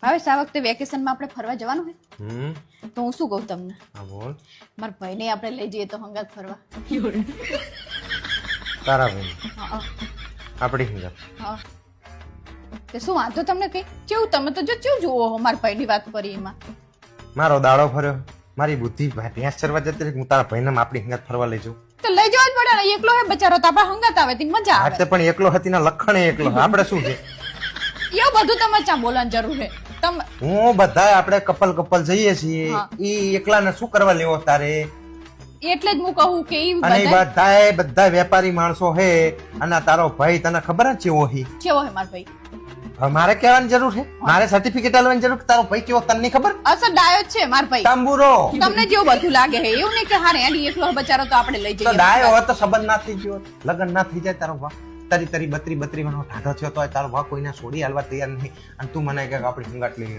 હવે આ વખતે વેકેશનમાં આપણે ફરવા જવાનું હોય તો હું શું કહું તમને હા બોલ મારા ભાઈને આપણે લઈ જઈએ તો હંગાત ફરવા તારા ભાઈ હા આપણી હંગાત હા તે શું વાંધો તમને કઈ કેવું તમે તો જો કેવું જુઓ હો મારા ભાઈની વાત કરી એમાં મારો દાડો ફર્યો મારી બુદ્ધિ ભેંસ ચરવા જતી રહી હું તારા ભાઈને આપણી હંગાત ફરવા લઈ જાઉં તો લઈ જવા જ પડે ને એકલો હે બચારો તો આપણે હંગાત આવે તો મજા આવે આ પણ એકલો હતી ને લખણ એકલો આપણે શું છે એવું બધું તમારે ચા બોલવાની જરૂર છે તમે હું બધા આપણે કપલ જઈએ છીએ ઈ એકલાને શું કરવા લેવો તારે એટલે જ હું કહું કે ઈ અને બધા વેપારી માણસો હે અને તારો ભાઈ તને ખબર જ કેવો હી કેવો હે મારો ભાઈ હવે મારે કહેવાની જરૂર છે મારે સર્ટિફિકેટ આલવાની જરૂર તારો ભાઈ કેવો તને નહીં ખબર અસર ડાયો જ છે મારો ભાઈ તાંબુરો તમને જેવું બધું લાગે છે એવું નહીં કે હારે એની એકલો બચારો તો આપણે લઈ તો જઈએ ડાયો હોય તો સંબંધ ના થઈ ગયો લગ્ન ના થઈ જાય તારો ભાઈ તરી બત્રી વાનો ઢાઢો થયો તો તારો ભાઈ કોઈને છોડી હાલવા તૈયાર નહીં અને તું મને કે આપણી હંગાટ લઈ